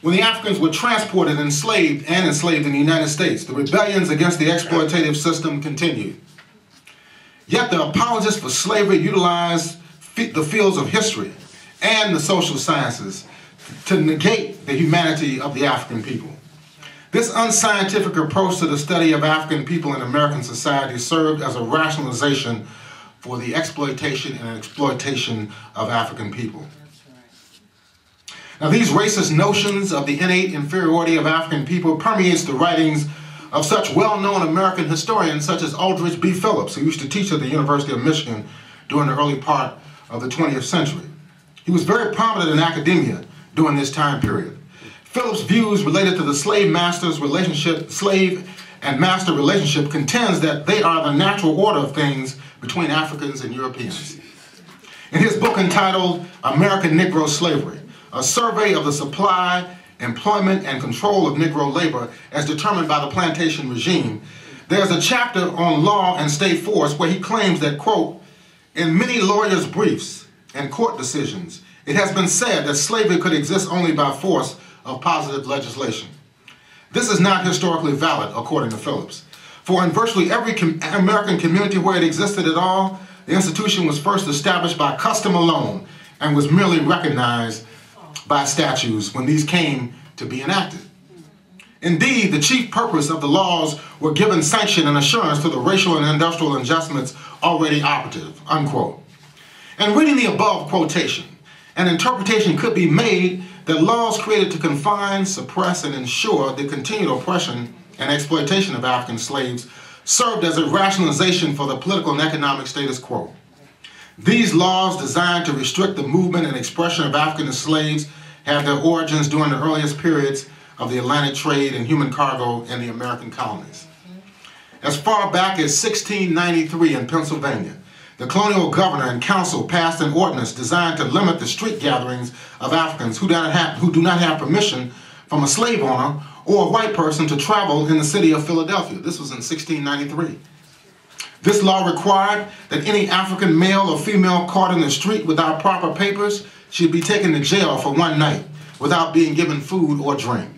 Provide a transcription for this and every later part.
When the Africans were transported, enslaved in the United States, the rebellions against the exploitative system continued. Yet the apologists for slavery utilized the fields of history and the social sciences to negate the humanity of the African people. This unscientific approach to the study of African people in American society served as a rationalization for the exploitation and exploitation of African people. Now, these racist notions of the innate inferiority of African people permeates the writings of such well-known American historians such as Aldrich B. Phillips, who used to teach at the University of Michigan during the early part of the 20th century. He was very prominent in academia during this time period. Phillips' views related to the slave and master relationship contends that they are the natural order of things between Africans and Europeans. In his book entitled American Negro Slavery, a survey of the supply, employment, and control of Negro labor as determined by the plantation regime, there's a chapter on law and state force where he claims that, quote, in many lawyers' briefs and court decisions, it has been said that slavery could exist only by force of positive legislation. This is not historically valid, according to Phillips. For in virtually every American community where it existed at all, the institution was first established by custom alone and was merely recognized by statutes when these came to be enacted. Indeed, the chief purpose of the laws were given sanction and assurance to the racial and industrial adjustments already operative, unquote. And reading the above quotation, an interpretation could be made that laws created to confine, suppress, and ensure the continued oppression and exploitation of African slaves served as a rationalization for the political and economic status quo. These laws designed to restrict the movement and expression of African slaves have their origins during the earliest periods of the Atlantic trade and human cargo in the American colonies. As far back as 1693 in Pennsylvania, the colonial governor and council passed an ordinance designed to limit the street gatherings of Africans who do not have permission from a slave owner or a white person to travel in the city of Philadelphia. This was in 1693. This law required that any African male or female caught in the street without proper papers should be taken to jail for one night without being given food or drink.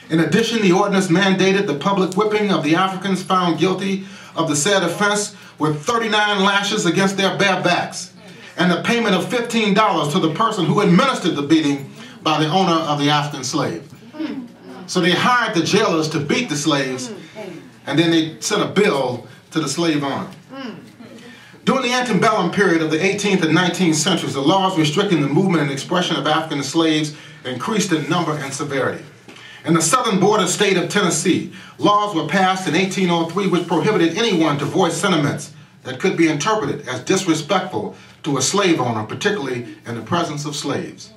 In addition, the ordinance mandated the public whipping of the Africans found guilty of the said offense with 39 lashes against their bare backs and the payment of $15 to the person who administered the beating by the owner of the African slave. So they hired the jailers to beat the slaves, and then they sent a bill to the slave owner. During the antebellum period of the 18th and 19th centuries, the laws restricting the movement and expression of African slaves increased in number and severity. In the southern border state of Tennessee, laws were passed in 1803 which prohibited anyone to voice sentiments that could be interpreted as disrespectful to a slave owner, particularly in the presence of slaves.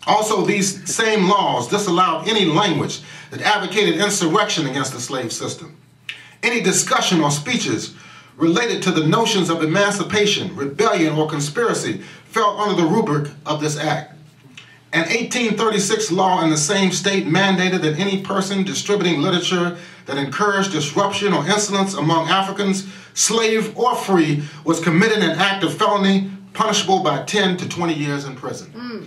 Also, these same laws disallowed any language that advocated insurrection against the slave system. Any discussion or speeches related to the notions of emancipation, rebellion, or conspiracy fell under the rubric of this act. An 1836 law in the same state mandated that any person distributing literature that encouraged disruption or insolence among Africans, slave or free, was committing an act of felony punishable by 10 to 20 years in prison.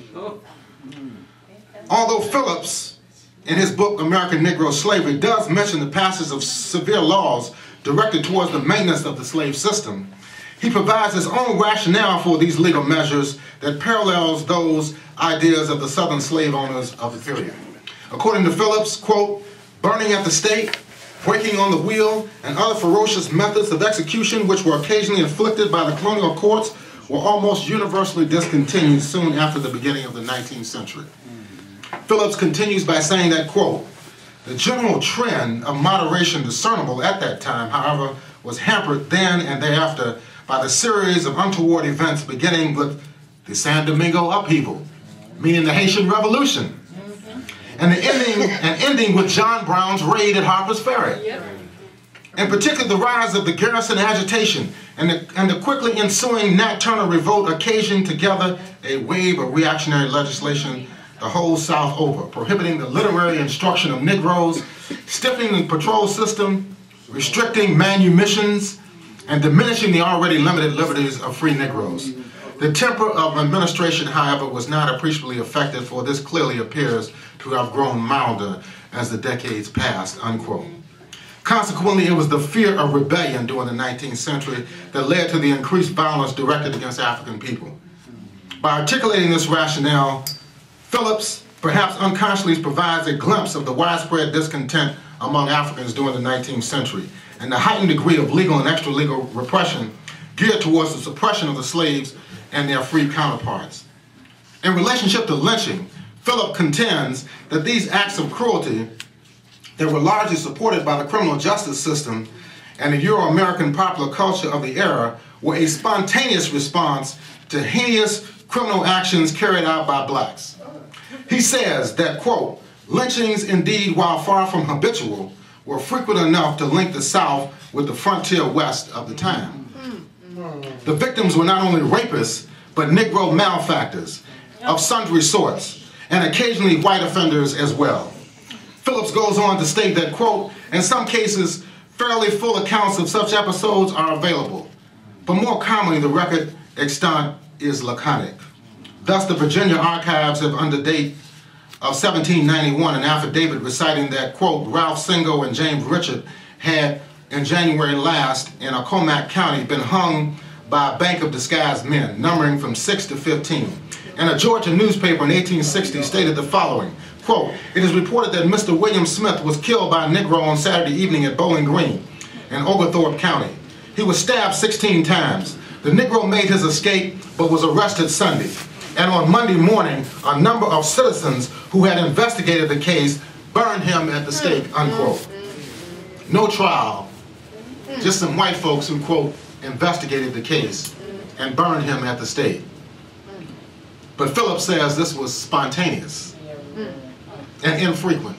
Although Phillips, in his book American Negro Slavery, does mention the passage of severe laws directed towards the maintenance of the slave system, he provides his own rationale for these legal measures that parallels those ideas of the southern slave owners of the period. According to Phillips, quote, burning at the stake, breaking on the wheel, and other ferocious methods of execution which were occasionally inflicted by the colonial courts were almost universally discontinued soon after the beginning of the 19th century. Phillips continues by saying that, quote, the general trend of moderation discernible at that time, however, was hampered then and thereafter by the series of untoward events beginning with the San Domingo upheaval, meaning the Haitian Revolution, and ending with John Brown's raid at Harper's Ferry. In particular, the rise of the Garrison agitation and the quickly ensuing Nat Turner revolt occasioned together a wave of reactionary legislation the whole South over, prohibiting the literary instruction of Negroes, stiffening the patrol system, restricting manumissions, and diminishing the already limited liberties of free Negroes. The temper of administration, however, was not appreciably affected, for this clearly appears to have grown milder as the decades passed, unquote. Consequently, it was the fear of rebellion during the 19th century that led to the increased violence directed against African people. By articulating this rationale, Phillips, perhaps unconsciously, provides a glimpse of the widespread discontent among Africans during the 19th century and the heightened degree of legal and extra-legal repression geared towards the suppression of the slaves and their free counterparts. In relationship to lynching, Phillips contends that these acts of cruelty that were largely supported by the criminal justice system and the Euro-American popular culture of the era were a spontaneous response to heinous criminal actions carried out by blacks. He says that, quote, lynchings indeed, while far from habitual, were frequent enough to link the South with the frontier West of the time. The victims were not only rapists, but Negro malefactors of sundry sorts, and occasionally white offenders as well. Phillips goes on to state that, quote, in some cases, fairly full accounts of such episodes are available, but more commonly the record extant is laconic. Thus, the Virginia archives have, under date of 1791, an affidavit reciting that, quote, Ralph Singo and James Richard had, in January last, in Accomack County, been hung by a bank of disguised men, numbering from 6 to 15. And a Georgia newspaper in 1860 stated the following, quote, it is reported that Mr. William Smith was killed by a Negro on Saturday evening at Bowling Green in Oglethorpe County. He was stabbed 16 times. The Negro made his escape, but was arrested Sunday. And on Monday morning, a number of citizens who had investigated the case burned him at the stake, unquote. No trial, just some white folks who, quote, investigated the case and burned him at the stake. But Phillips says this was spontaneous and infrequent.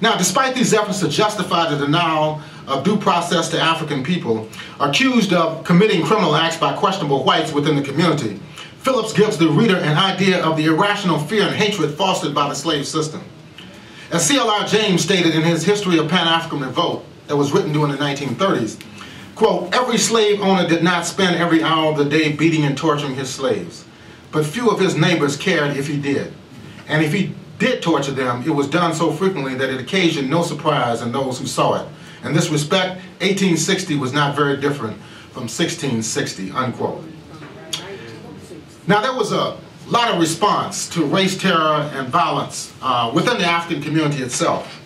Now, despite these efforts to justify the denial of due process to African people accused of committing criminal acts by questionable whites within the community, Phillips gives the reader an idea of the irrational fear and hatred fostered by the slave system. As C.L.R. James stated in his History of Pan-African Revolt that was written during the 1930s, quote, every slave owner did not spend every hour of the day beating and torturing his slaves, but few of his neighbors cared if he did. And if he did torture them, it was done so frequently that it occasioned no surprise in those who saw it. In this respect, 1860 was not very different from 1660, unquote. Now, there was a lot of response to race terror and violence within the African community itself.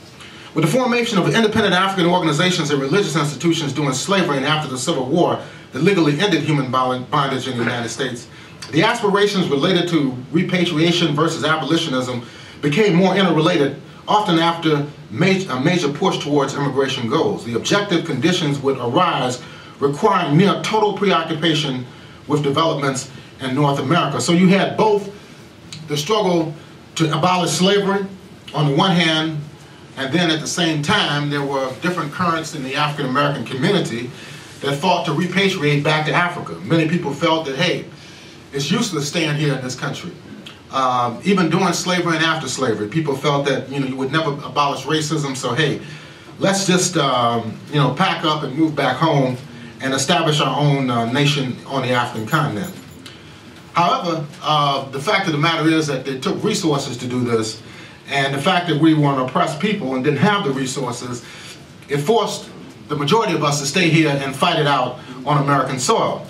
With the formation of independent African organizations and religious institutions during slavery and after the Civil War that legally ended human bondage in the United States, the aspirations related to repatriation versus abolitionism became more interrelated, often after a major push towards immigration goals. The objective conditions would arise requiring near total preoccupation with developments in North America. So you had both the struggle to abolish slavery on the one hand, and then at the same time there were different currents in the African American community that fought to repatriate back to Africa. Many people felt that, hey, it's useless staying here in this country. Even during slavery and after slavery, people felt that, you would never abolish racism, so hey, let's just pack up and move back home and establish our own nation on the African continent. However, the fact of the matter is that it took resources to do this, and the fact that we were an oppressed people and didn't have the resources, it forced the majority of us to stay here and fight it out on American soil.